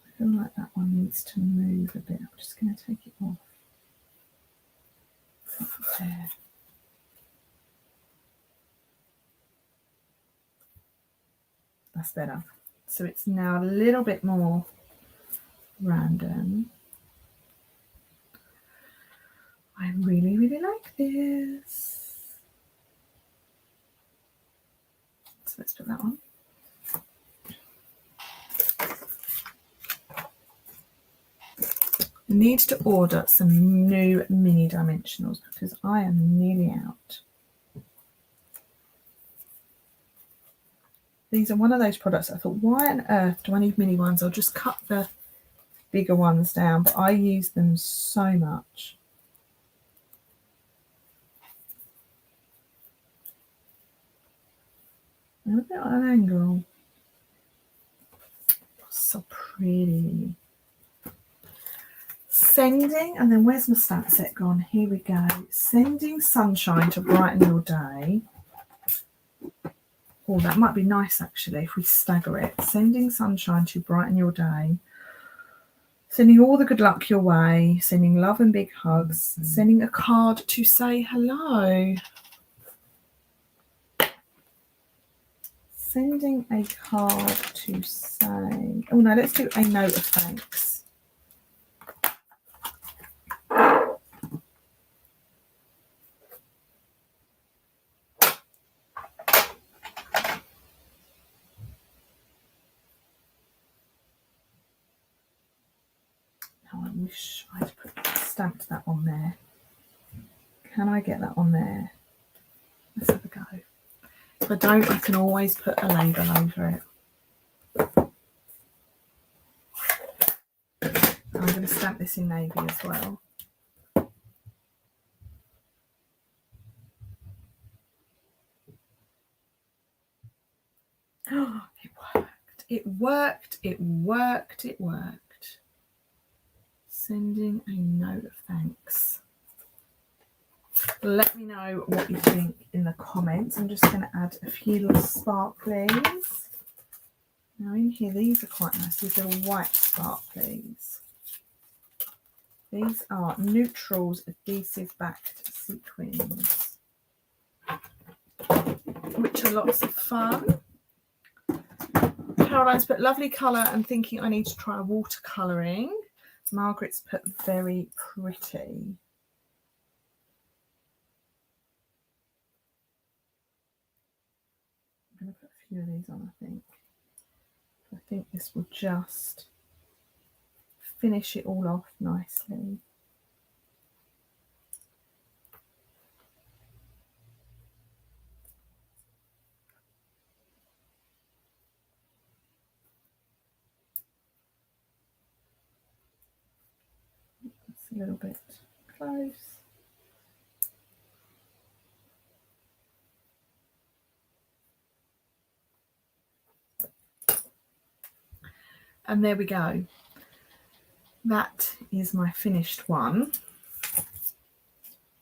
I feel like that one needs to move a bit. I'm just going to take it off. There. That's better. So it's now a little bit more random. I really, really like this. So let's put that on. I need to order some new mini dimensionals because I am nearly out. These are one of those products I thought, why on earth do I need mini ones? I'll just cut the bigger ones down, but I use them so much. A bit on an angle. So pretty. Sending, and then where's my stamp set gone? Here we go. Sending sunshine to brighten your day. Oh, that might be nice actually if we stagger it. Sending sunshine to brighten your day. Sending all the good luck your way. Sending love and big hugs. Sending a card to say hello. Sending a card to say... Oh no, let's do a note of thanks. I wish I'd stamped that on there. Can I get that on there? Let's have a go. If I don't, I can always put a label over it. I'm going to stamp this in navy as well. Oh, it worked. It worked. It worked. It worked. Sending a note of thanks. Let me know what you think in the comments. I'm just going to add a few little sparklies. Now in here, these are quite nice. These little white sparklies. These are Neutrals adhesive backed sequins, which are lots of fun. Caroline's put lovely colour and thinking I need to try watercolouring. Margaret's put very pretty. I'm going to put a few of these on, I think. I think this will just finish it all off nicely. It's a little bit close. And there we go. That is my finished one.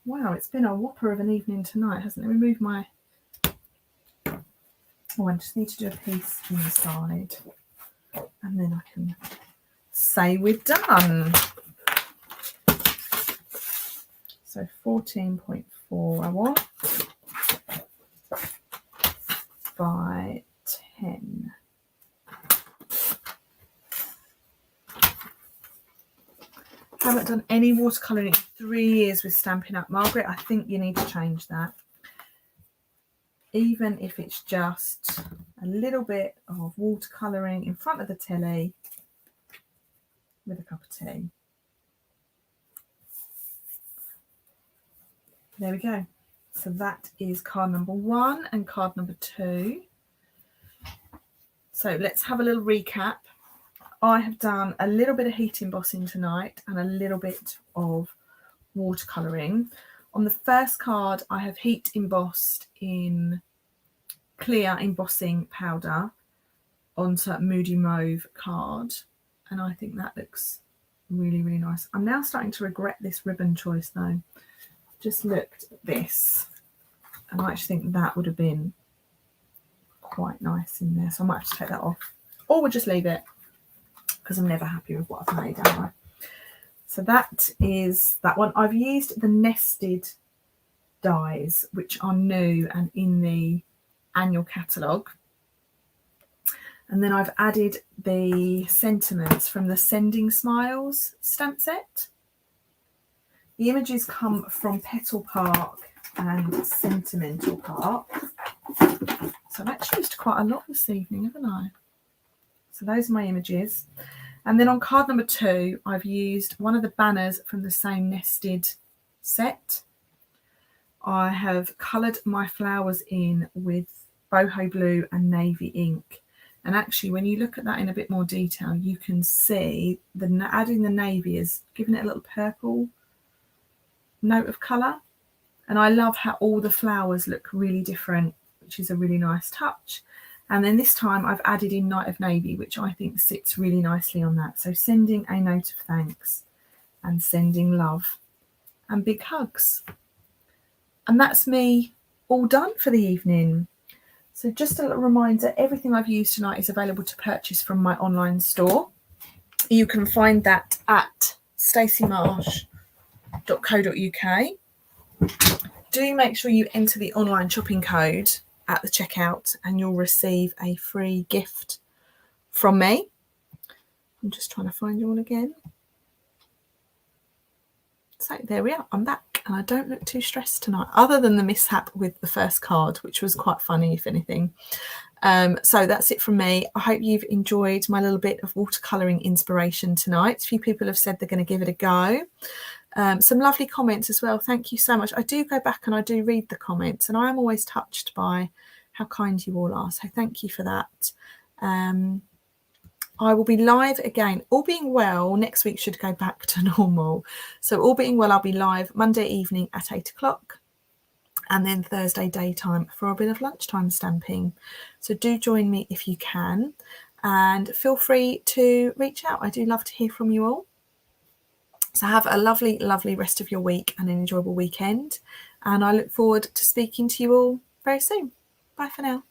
Wow, it's been a whopper of an evening tonight, hasn't it? Let me move my... Oh, I just need to do a piece inside. And then I can say we're done. So 14.4 I want by 10. I haven't done any watercolouring in 3 years with Stampin' Up, Margaret. I think you need to change that. Even if it's just a little bit of watercolouring in front of the telly with a cup of tea. There we go. So that is card number 1 and card number 2. So let's have a little recap. I have done a little bit of heat embossing tonight and a little bit of watercolouring. On the first card, I have heat embossed in clear embossing powder onto Moody Mauve card. And I think that looks really, really nice. I'm now starting to regret this ribbon choice though. Just looked at this and I actually think that would have been quite nice in there. So I might have to take that off. Or we'll just leave it, because I'm never happy with what I've made, am I? So that is that one. I've used the nested dies, which are new and in the annual catalogue. And then I've added the sentiments from the Sending Smiles stamp set. The images come from Petal Park and Sentimental Park. So I've actually used quite a lot this evening, haven't I? So those are my images. And then on card number 2, I've used one of the banners from the same nested set. I have coloured my flowers in with boho blue and navy ink. And actually, when you look at that in a bit more detail, you can see adding the navy is giving it a little purple note of colour. And I love how all the flowers look really different, which is a really nice touch. And then this time I've added in Night of Navy, which I think sits really nicely on that. So sending a note of thanks and sending love and big hugs. And that's me all done for the evening. So just a little reminder, everything I've used tonight is available to purchase from my online store. You can find that at staceymarsh.co.uk. Do make sure you enter the online shopping code at the checkout and you'll receive a free gift from me. I'm just trying to find you all again. So there we are, I'm back and I don't look too stressed tonight, other than the mishap with the first card, which was quite funny, if anything. So that's it from me. I hope you've enjoyed my little bit of watercolouring inspiration tonight. A few people have said they're going to give it a go. Some lovely comments as well. Thank you so much. I do go back and I do read the comments and I am always touched by how kind you all are. So thank you for that. I will be live again, all being well. Next week should go back to normal. So all being well, I'll be live Monday evening at 8 o'clock and then Thursday daytime for a bit of lunchtime stamping. So do join me if you can and feel free to reach out. I do love to hear from you all. So have a lovely, lovely rest of your week and an enjoyable weekend. And I look forward to speaking to you all very soon. Bye for now.